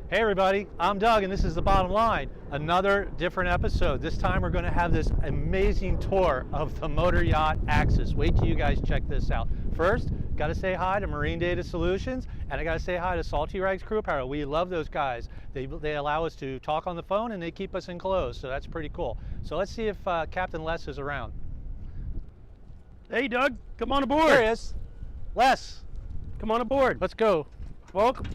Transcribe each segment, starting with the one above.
Hey everybody, I'm Doug and this is The Bottom Line. Another different episode. This time we're going to have this amazing tour of the motor yacht AXIS. Wait till you guys check this out. First, got to say hi to Marine Data Solutions, and I got to say hi to Saltee Crew Apparel. We love those guys. They allow us to talk on the phone and they keep us enclosed, so that's pretty cool. So let's see if Captain Les is around. Hey Doug, come on aboard. There he is. Les, come on aboard. Let's go. Welcome.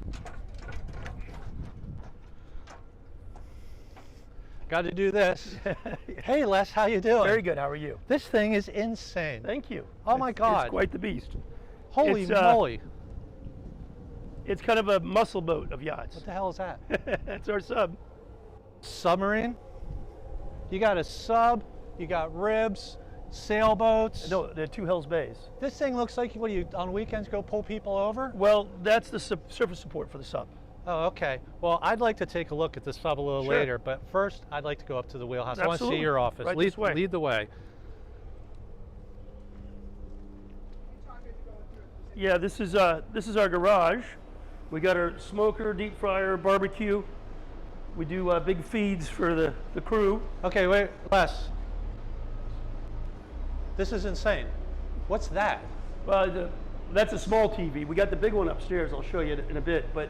Got to do this. Hey Les, how you doing? Very good, how are you? This thing is insane. Thank you. Oh my God. It's quite the beast. Holy moly. It's kind of a muscle boat of yachts. What the hell is that? That's our sub. Submarine? You got a sub, you got ribs, sailboats. No, they're two Hell's Bays. This thing looks like, what do you, on weekends go pull people over? Well, that's the surface support for the sub. Oh, okay. Well, I'd like to take a look at the sub a little later, but first I'd like to go up to the wheelhouse. Absolutely. I want to see your office. Right this way. Lead the way. Yeah, this is our garage. We got our smoker, deep fryer, barbecue. We do big feeds for the crew. Okay, wait, Les. This is insane. What's that? Well, that's a small TV. We got the big one upstairs. I'll show you in a bit. But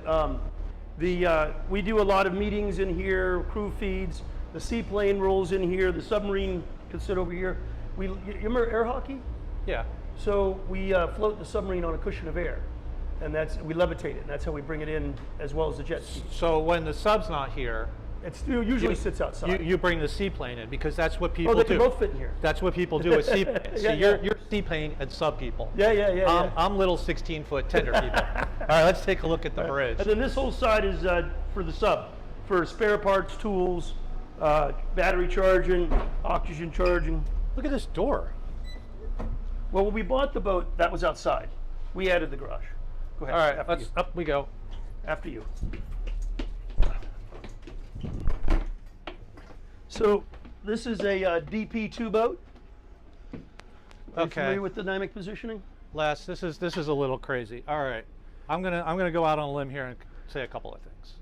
we do a lot of meetings in here, crew feeds. The Seaplane rolls in here. The submarine can sit over here. You remember air hockey? Yeah. So we float the submarine on a cushion of air, and we levitate it, and that's how we bring it in as well as the jet ski. So when the sub's not here, it usually sits outside. You bring the seaplane in because that's what people do. Oh, they can both fit in here. That's what people do with seaplanes. So you're seaplane and sub people. Yeah. I'm little 16-foot tender people. All right, let's take a look at the bridge. And then this whole side is for the sub, for spare parts, tools, battery charging, oxygen charging. Look at this door. Well, when we bought the boat, that was outside. We added the garage. Go ahead. All right, up we go. After you. So this is a DP2 boat. Are you familiar with dynamic positioning? Les, this is a little crazy. All right, I'm gonna go out on a limb here and say a couple of things.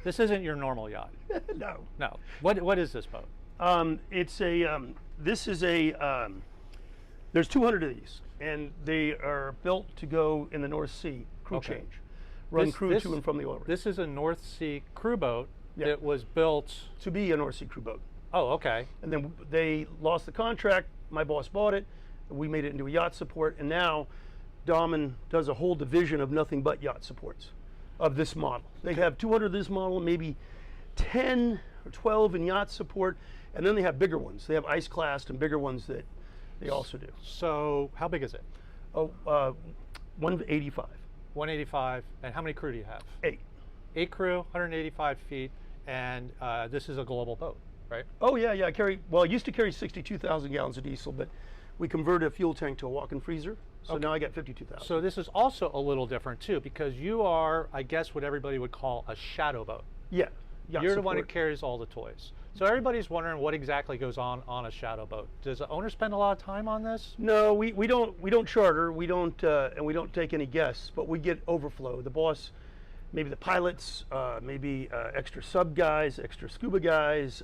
This isn't your normal yacht. No. No. What is this boat? There's 200 of these, and they are built to go in the North Sea, crew change, run crew to and from the oil rig. This is a North Sea crew boat that was built to be a North Sea crew boat. Oh, okay. And then they lost the contract. My boss bought it. We made it into a yacht support, and now Dahmen does a whole division of nothing but yacht supports of this model. They have 200 of this model, maybe 10 or 12 in yacht support, and then they have bigger ones. They have ice classed and bigger ones that they also do. So how big is it? Oh, 185. 185. And how many crew do you have? 8. 8 crew, 185 feet, and this is a global boat, right? Oh yeah. I used to carry 62,000 gallons of diesel, but we converted a fuel tank to a walk-in freezer, so now I got 52,000. So this is also a little different too, because you are, I guess, what everybody would call a shadow boat. Yeah. You're the one who carries all the toys. So everybody's wondering what exactly goes on a shadow boat. Does the owner spend a lot of time on this? No, we don't charter. We don't and we don't take any guests, but we get overflow. The boss, maybe the pilots, maybe extra sub guys, extra scuba guys,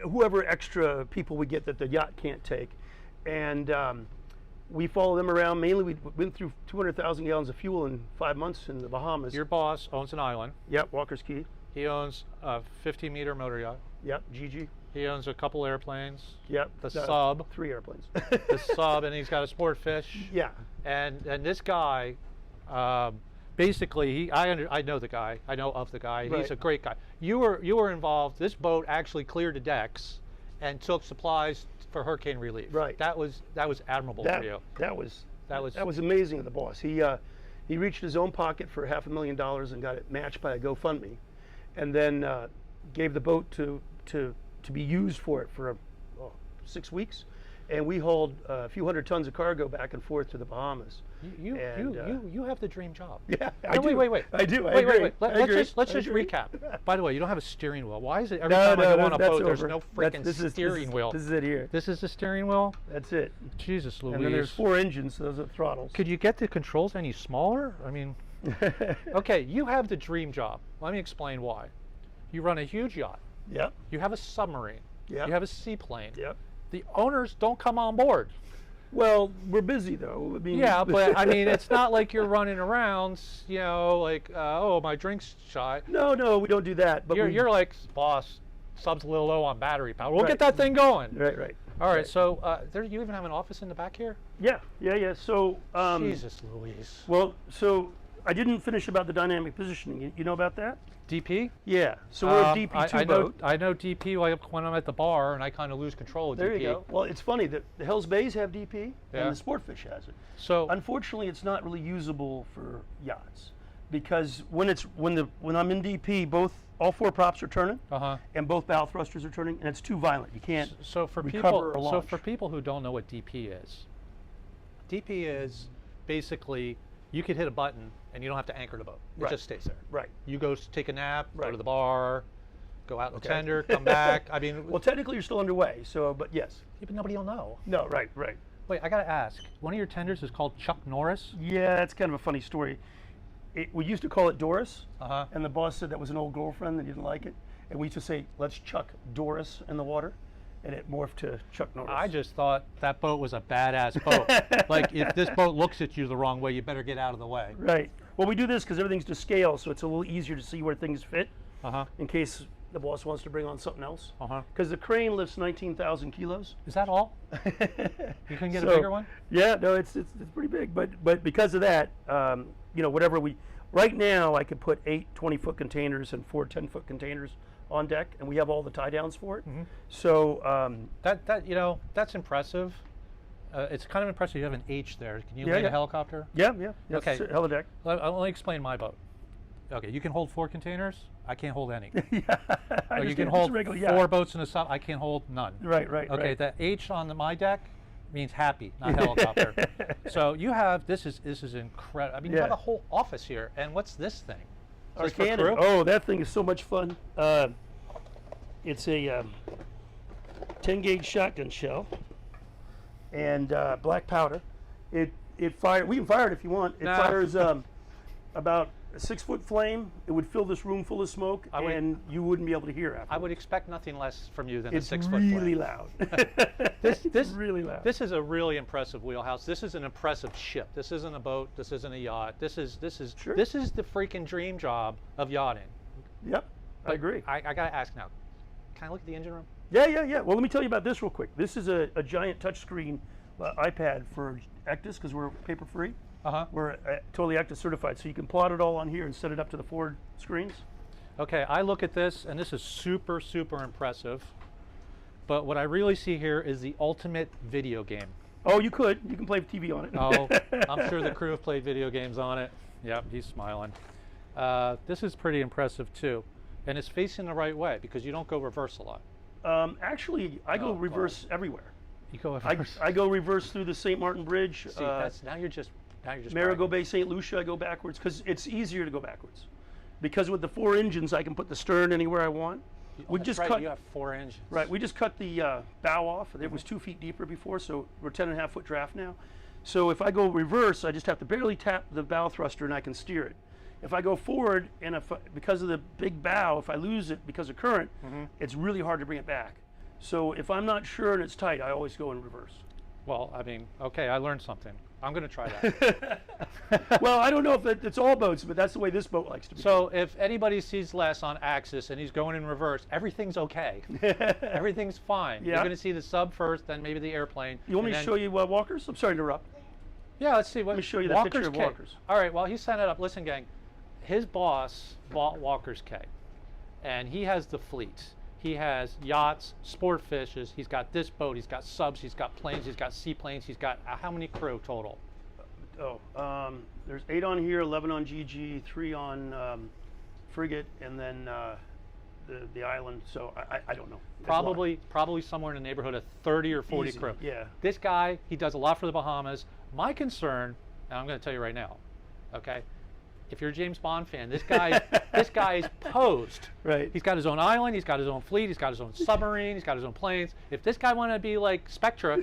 whoever extra people we get that the yacht can't take, and we follow them around. Mainly, we went through 200,000 gallons of fuel in 5 months in the Bahamas. Your boss owns an island. Yep, Walker's Key. He owns a 50-meter motor yacht. Yep, GG. He owns a couple airplanes. Yep. The sub. 3 airplanes. The sub, and he's got a sport fish. Yeah. And this guy, basically, I know the guy. I know of the guy. Right. He's a great guy. You were involved. This boat actually cleared the decks and took supplies for hurricane relief. Right. That was admirable for you. That was amazing of the boss. He reached his own pocket for $500,000 and got it matched by a GoFundMe, and then gave the boat to be used for it for 6 weeks, and we hauled a few hundred tons of cargo back and forth to the Bahamas. You have the dream job. Yeah, I do. Wait. I do. Wait. Let's just recap. By the way, you don't have a steering wheel. Why is it every time I go on a boat, there's no freaking steering wheel? This is it here. This is the steering wheel? That's it. Jesus Louise. And then there's 4 engines, so those are throttles. Could you get the controls any smaller? I mean, Okay, you have the dream job. Let me explain why. You run a huge yacht. Yep. You have a submarine. Yep. You have a seaplane. Yep. The owners don't come on board. Well, we're busy though. I mean, Yeah, but I mean, it's not like you're running around, you know, like, oh, my drink's shy. No, we don't do that. But You're like, boss, sub's a little low on battery power. We'll Right. get that thing going. Right. All right, so you even have an office in the back here? Yeah. So, Jesus Louise. well, so I didn't finish about the dynamic positioning. You know about that? DP? Yeah. So we're a DP2 boat. I know DP like when I'm at the bar and I kind of lose control of There DP. you go. Well, it's funny that the Hell's Bays have DP Yeah. and the Sportfish has it. So Unfortunately, it's not really usable for yachts because when I'm in DP, all four props are turning and both bow thrusters are turning, and it's too violent. You can't. So for recover or people, launch. who don't know what DP is basically you could hit a button and you don't have to anchor the boat. It Right. just stays there. Right. You go take a nap, go Right. to the bar, go out in the Okay. tender, come back. I mean, Well, technically, you're still underway. So, but yes. yeah, but nobody will know. No. Right. Wait, I gotta ask. One of your tenders is called Chuck Norris. Yeah, that's kind of a funny story. We used to call it Doris, Uh-huh. and the boss said that was an old girlfriend that didn't like it, and we used to say, "Let's chuck Doris in the water," and it morphed to Chuck Norris. I just thought that boat was a badass boat. Like, if this boat looks at you the wrong way, you better get out of the way. Right. Well, we do this because everything's to scale, so it's a little easier to see where things fit Uh-huh. in case the boss wants to bring on something else. Uh-huh. Because the crane lifts 19,000 kilos. Is that all? You can get a So, bigger one? Yeah, no, it's pretty big, but because of that, whatever right now I could put 8 20-foot containers and 4 10-foot containers on deck, and we have all the tie downs for it. Mm-hmm. So That's impressive. It's kind of impressive you have an H there. Can you Yeah, land yeah. a helicopter? yeah, that's Okay. helideck. Let me explain my boat. Okay, you can hold 4 containers. I can't hold any. Yeah, Or you understand. can It's hold a regular 4 yacht. boats in a sub. I can't hold none. Right. Okay, right. the H on my deck means happy, not helicopter. So you have this is incredible. I mean, you Yeah. have a whole office here. And what's this thing? Is Our this for cannon. crew? Oh, that thing is so much fun. It's a 10-gauge shotgun shell and black powder. It fire. We can fire it if you want. It Nah. fires about a 6-foot flame. It would fill this room full of smoke, and you wouldn't be able to hear after. I would expect nothing less from you than It's a 6-foot really flame. loud. This It's really loud. This is a really impressive wheelhouse. This is an impressive ship. This isn't a boat. This isn't a yacht. This is Sure. this is the freaking dream job of yachting. Yep, I agree. I gotta ask now. Can I look at the engine room? Yeah. Well, let me tell you about this real quick. This is a giant touchscreen iPad for ACTIS because we're paper free. We're totally ACTIS certified, so you can plot it all on here and set it up to the forward screens. Okay, I look at this and this is super, super impressive. But what I really see here is the ultimate video game. Oh, you can play TV on it. Oh, I'm sure the crew have played video games on it. Yep, he's smiling. This is pretty impressive too. And it's facing the right way because you don't go reverse a lot. Actually, I go Oh, reverse everywhere. You go reverse. I go reverse through the St. Martin Bridge. See, now you're just Marigot bragging. Bay, St. Lucia, I go backwards because it's easier to go backwards. Because with the 4 engines, I can put the stern anywhere I want. Oh, that's right, you have 4 engines. Right, we just cut the bow off. It was 2 feet deeper before, so we're 10.5-foot draft now. So if I go reverse, I just have to barely tap the bow thruster and I can steer it. If I go forward, and because of the big bow, if I lose it because of current, it's really hard to bring it back. So if I'm not sure and it's tight, I always go in reverse. Well, I mean, okay, I learned something. I'm going to try that. Well, I don't know if it's all boats, but that's the way this boat likes to be. So if anybody sees Les on AXIS and he's going in reverse, everything's okay. Everything's fine. Yeah. You're going to see the sub first, then maybe the airplane. You want me to show you Walkers? I'm sorry to interrupt. Yeah, let's see. Let me show you that picture of K. Walkers. All right, well, he's setting it up. Listen, gang, his boss bought Walker's K, and he has the fleet. He has yachts, sport fishes. He's got this boat. He's got subs. He's got planes. He's got seaplanes. He's got how many crew total? There's 8 on here, 11 on GG, 3 on frigate, and then the island. So I don't know. There's a lot. Probably somewhere in the neighborhood of 30 or 40 Easy, crew. yeah. This guy, he does a lot for the Bahamas. My concern, and I'm going to tell you right now, okay, if you're a James Bond fan, this guy is posed. Right. He's got his own island. He's got his own fleet. He's got his own submarine. He's got his own planes. If this guy wanted to be like Spectra,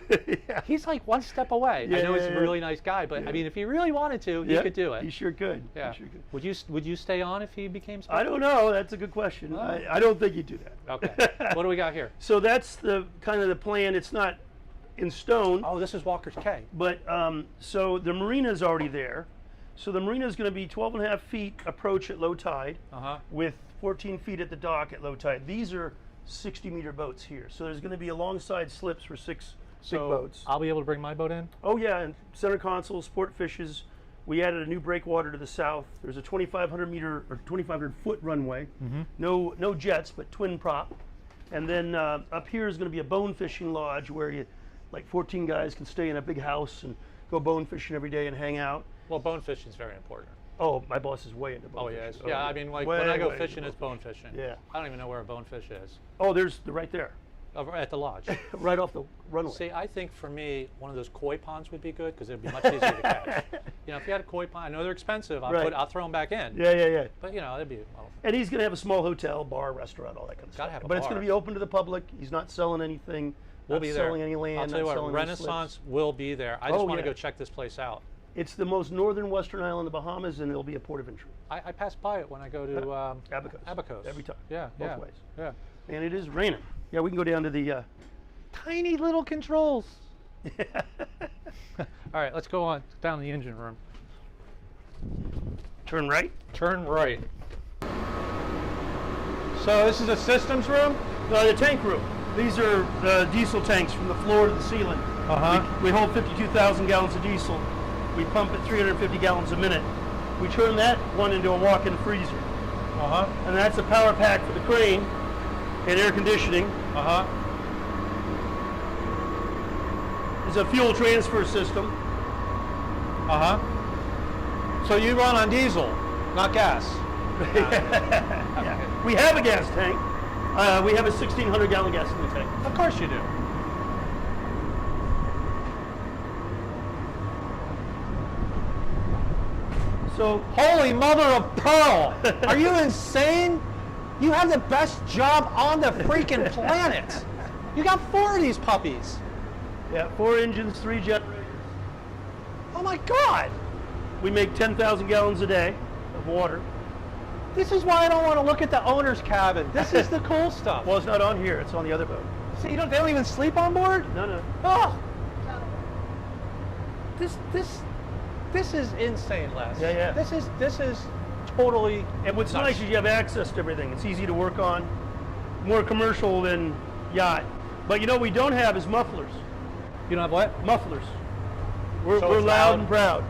Yeah. he's like one step away. I know he's a Yeah. really nice guy, but I mean, if he really wanted to, he Yeah, could do it. He sure could. Yeah. He sure could. Would you stay on if he became Spectra? I don't know. That's a good question. Oh. I don't think you'd do that. Okay. What do we got here? So that's the kind of the plan. It's not in stone, Oh, this is Walker's Cay. but so the marina is already there. So the marina is going to be 12.5 feet approach at low tide, with 14 feet at the dock at low tide. These are 60-meter boats here. So there's going to be alongside slips for 6 big boats. I'll be able to bring my boat in? Oh yeah, and center console, sport fishes. We added a new breakwater to the south. There's a 2,500 meter or 2,500 foot runway. No jets, but twin prop. And then up here is going to be a bone fishing lodge where you, like 14 guys can stay in a big house and go bone fishing every day and hang out. Well, bone fishing is very important. Oh, my boss is way into bone Oh, fishing. yes. Yeah, I mean, like Way, when I go way fishing, into it's bone fishing. Yeah. I don't even know where a bonefish is. Oh, there's right there, Over at the lodge. right off the runway. See, I think for me, one of those koi ponds would be good because it'd be much easier to catch. You know, if you had a koi pond, I know they're expensive. Right. I'll throw them back in. Yeah. But you know, it'd be. Well, And he's going to have a small hotel, bar, restaurant, all that kind of Gotta stuff. have a But it's bar. going to be open to the public. He's not selling anything. we'll not be there. selling any land. I'll tell you not what, selling any Renaissance slips. will be there. I just Oh, want to yeah. go check this place out. It's the most northern western island of the Bahamas, and it'll be a port of entry. I pass by it when I go to Abacos. Every time. Yeah, Both yeah, ways. yeah. And it is raining. Yeah, we can go down to the. Tiny little controls. All right, let's go on down the engine room. Turn right. Turn right. So this is a systems room? The tank room. These are the diesel tanks from the floor to the ceiling. We hold 52,000 gallons of diesel. We pump at 350 gallons a minute. We turn that one into a walk-in freezer. And that's a power pack for the crane and air conditioning. There's a fuel transfer system. So you run on diesel, not gas? Yeah. We have a gas tank. We have a 1,600 gallon gasoline tank. Of course you do. So Holy mother of pearl! Are you insane? You have the best job on the freaking planet. You got 4 of these puppies. yeah, 4 engines, 3 generators. Oh my God! We make 10,000 gallons a day of water. This is why I don't want to look at the owner's cabin. This is the cool stuff. Well, it's not on here. It's on the other boat. See, they don't even sleep on board? No. Oh! This is insane, Les. Yeah. This is totally. And what's nuts. nice is you have access to everything. It's easy to work on. More commercial than yacht. But you know what we don't have is mufflers. You don't have what? Mufflers. We're So it's loud loud? and proud.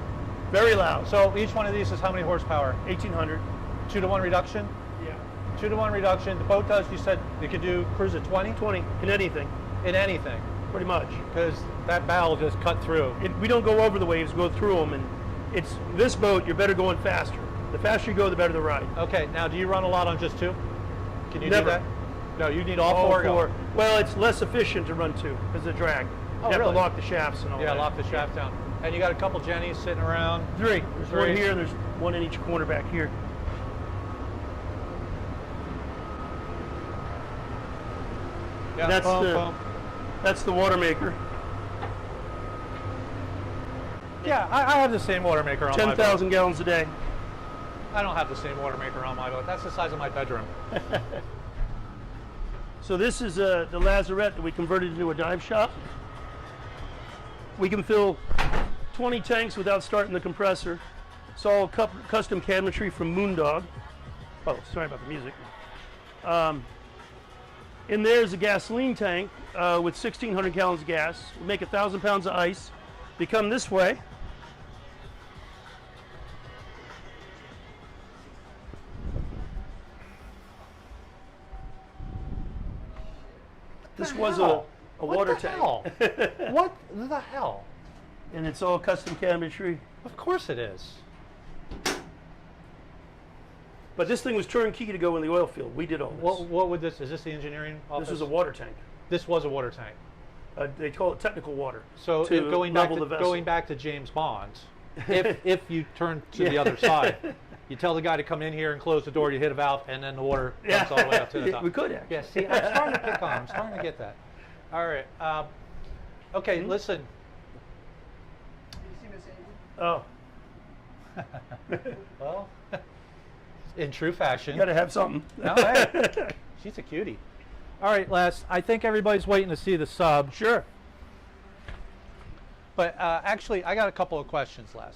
Very loud. So each one of these is how many horsepower? 1,800. 2-to-1 reduction? Yeah. 2-to-1 reduction. The boat does, you said you could do cruise at 20? 20 in anything, In anything. pretty much. Because that bow just cut through. We don't go over the waves, go through them. And it's this boat, you're better going faster. The faster you go, the better the ride. Okay, now do you run a lot on just 2? Can you Never. do that? No, you need all 4 going. Well, it's less efficient to run 2 because of drag. Oh, you have really? to lock the shafts and all Yeah, that. lock the shaft down. And you got a couple jennies sitting around. 3. There's 3. one here and there's one in each corner back here. Yeah, That's boom, the- boom. That's the water maker. Yeah, I have the same water maker on my boat. 10,000 gallons a day. I don't have the same water maker on my boat. That's the size of my bedroom. So this is the lazarette that we converted into a dive shop. We can fill 20 tanks without starting the compressor. It's all custom cabinetry from Moondog. Oh, sorry about the music. In there's a gasoline tank with 1,600 gallons of gas. We make 1,000 pounds of ice. They come this way. This was a water tank. What the hell? And it's all custom cabinetry. Of course it is. But this thing was turnkey to go in the oil field. We did all this. What would this? Is this the engineering office? This was a water tank. This was a water tank. They call it technical water. So to going level the vessel. back to James Bond, if you turn to the other side, You tell the guy to come in here and close the door, you hit a valve, and then the water comes all the way up to the top. We could actually. Yeah, see, I'm starting to pick on. I'm starting to get that. All right. Okay, listen. Oh. Well, in true fashion. You got to have something. No, hey, she's a cutie. All right, Les, I think everybody's waiting to see the sub. Sure. But actually, I got a couple of questions, Les.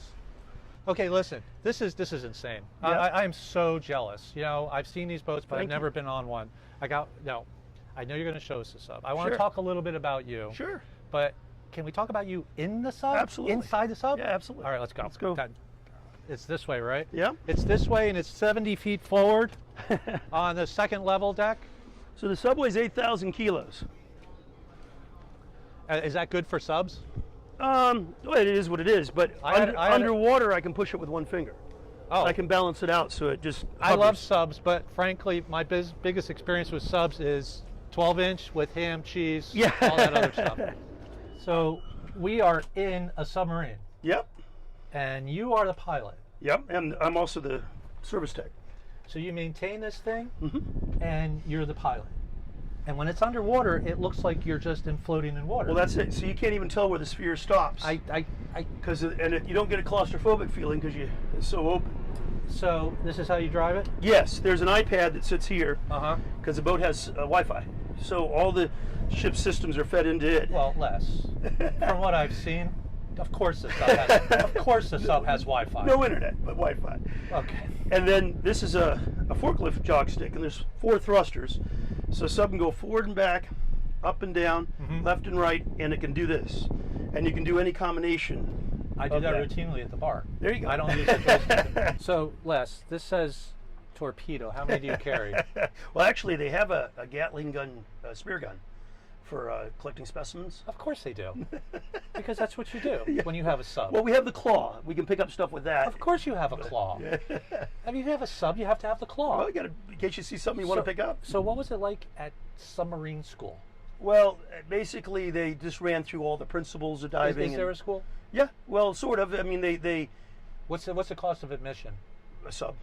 Okay, listen, this is insane. Yeah. I am so jealous. You know, I've seen these boats, but I've Thank never you. been on one. I know you're going to show us the sub. I want to Sure. talk a little bit about you. Sure. But can we talk about you in the sub? Absolutely. Inside the sub? Yeah, absolutely. All right, let's go. Let's go. It's this way, right? Yeah. It's this way, and it's 70 feet forward on the second level deck. So the sub weighs 8,000 kilos. Is that good for subs? Well, it is what it is, but underwater I can push it with one finger. Oh, I can balance it out so it just I love hovers. subs, but frankly, my biggest experience with subs is 12-inch with ham, cheese, Yeah. all that other stuff. So we are in a submarine, Yep. and you are the pilot. Yep. And I'm also the service tech. So you maintain this thing, Mm-hmm. and you're the pilot. And when it's underwater, it looks like you're just floating in water. Well, that's it. So you can't even tell where the sphere stops. I You don't get a claustrophobic feeling because it's so open. So this is how you drive it? Yes, there's an iPad that sits here Uh-huh. because the boat has Wi-Fi. So all the ship systems are fed into it. Well, Les, from what I've seen, of course the sub has Wi-Fi. No internet, but Wi-Fi. Okay. And then this is a forklift jog stick, and there's 4 thrusters. So sub can go forward and back, up and down, Mhm. left and right, and it can do this. And you can do any combination. I do of that routinely at the bar. There you go. I don't use the joystick. So, Les, this says torpedo. How many do you carry? Well, actually, they have a Gatling gun, spear gun, for collecting specimens. Of course they do. Because that's what you do when you have a sub. Well, we have the claw. We can pick up stuff with that. Of course you have a claw. I mean, if you have a sub, you have to have the claw. Well, you gotta, in case you see something you want to pick up. So what was it like at Submarine School? Well, basically, they just ran through all the principles of diving. Is there a school? Yeah, well, sort of. I mean, they What's the cost of admission? a sub.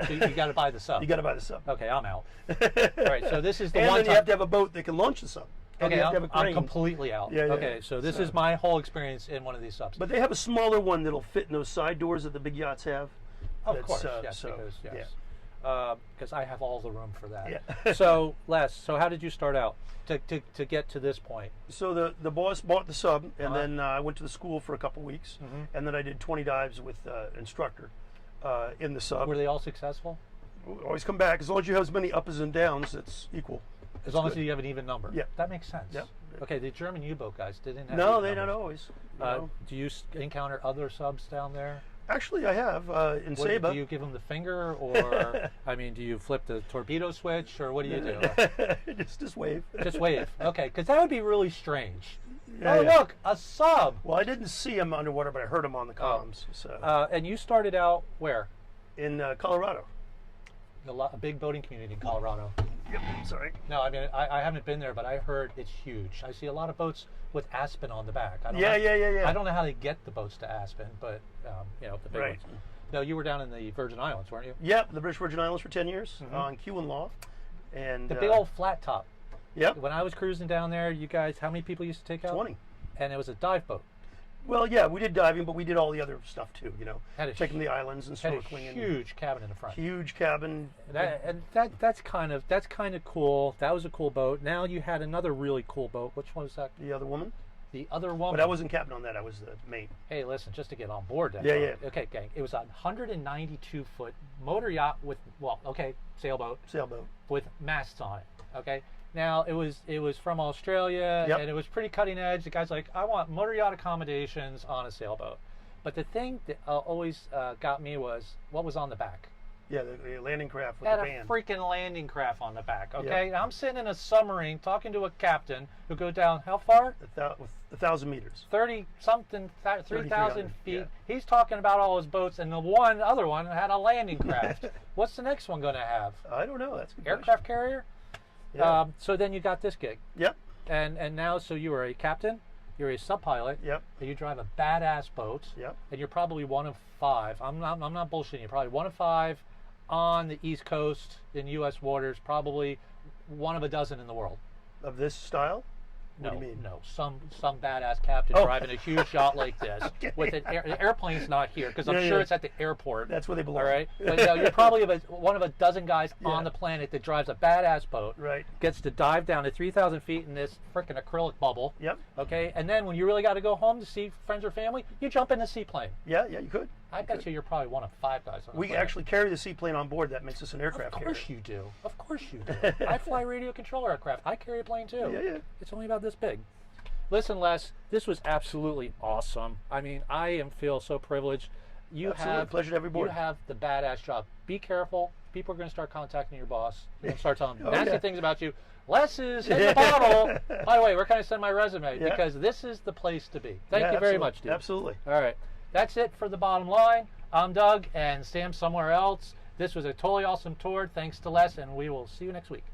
So you got to buy the sub. You got to buy the sub. Okay, I'm out. All right, so this is the And one then time. you have to have a boat that can launch the sub. And Okay, you have to have a I'm crane. completely out. Yeah, yeah. Okay, so this is my whole experience in one of these subs. But they have a smaller one that'll fit in those side doors that the big yachts have. Of That's, course, so, yes. yeah. Because I have all the room for that. Yeah. So, Les, so how did you start out to get to this point? So the boss bought the sub, and Uh-huh. then I went to the school for a couple weeks, Mhm. and then I did 20 dives with instructor in the sub. Were they all successful? Always come back as long as you have as many ups and downs. It's equal. As long as you have an even number. Yeah. That makes sense. Yep. Okay, the German U-boat guys didn't have No, even they not numbers. always. you know. Do you encounter other subs down there? Actually, I have in What, Saba. do you give them the finger, or I mean, do you flip the torpedo switch, or what do you do? just wave. Just wave. Okay, because that would be really strange. Yeah, Oh, yeah. look, a sub. Well, I didn't see him underwater, but I heard him on the comms. So And you started out where? in Colorado. A big boating community in Colorado. Yep. Sorry. No, I mean, I haven't been there, but I heard it's huge. I see a lot of boats with Aspen on the back. I don't Yeah, know, yeah. I don't know how they get the boats to Aspen, but the big Right. ones. No, you were down in the Virgin Islands, weren't you? Yep. The British Virgin Islands for 10 years Mhm. on Q and Law, and The big old flat top. Yep. When I was cruising down there, you guys, how many people used to take out? 20. And it was a dive boat. Well, yeah, we did diving, but we did all the other stuff too. You know, Had a checking the islands and Had a snorkeling. and huge cabin in the front. huge cabin. That's kind of cool. That was a cool boat. Now you had another really cool boat. Which one was that? The other woman, The other woman. but I wasn't captain on that. I was the mate. Hey, listen, just to get on board that Yeah, boat. yeah. Okay, gang. It was a 192-foot motor yacht with, sailboat Sailboat. with masts on it. Okay. Now it was from Australia, Yep. and it was pretty cutting edge. The guy's like, I want motor yacht accommodations on a sailboat. But the thing that always got me was what was on the back. Yeah, the landing craft with Had the a van. freaking landing craft on the back. Okay. Yep. Now I'm sitting in a submarine talking to a captain who go down how far? With 1,000 meters. 30 something, 3,000 3,300, feet. yeah. He's talking about all his boats, and the other one had a landing craft. What's the next one going to have? I don't know. That's a good Aircraft carrier? question. Yeah. So then you got this gig, Yep. and now so you were a captain. You're a sub pilot. Yep. And you drive a badass boat. Yep. And you're probably one of 5. I'm not bullshitting. You're probably one of 5 on the East Coast in U.S. waters. Probably one of a dozen in the world. Of this style? What No, do you mean? no, some badass captain driving a huge yacht like this with an the airplane's not here because I'm sure it's at the airport. That's where they belong. All right, but no, you're probably one of a dozen guys on the planet that drives a badass boat. Right. Gets to dive down to 3,000 feet in this freaking acrylic bubble. Yep. Okay, and then when you really got to go home to see friends or family, you jump in the seaplane. Yeah, you could. I bet you're probably one of 5 guys on the We planet. actually carry the seaplane on board. That makes us an aircraft Of course carrier. you do. Of course you do. I fly radio control aircraft. I carry a plane too. Yeah. It's only about this big. Listen, Les, this was absolutely awesome. I mean, I feel so privileged. Absolutely. Pleasure to have you aboard. You have the badass job. Be careful. People are going to start contacting your boss. They're going to start telling nasty things about you. Les is in the bottle. By the way, where can I send my resume? Because this is the place to be. Thank you very much, dude. Absolutely. All right. That's it for the bottom line. I'm Doug, and Sam's somewhere else. This was a totally awesome tour. Thanks to Les, and we will see you next week.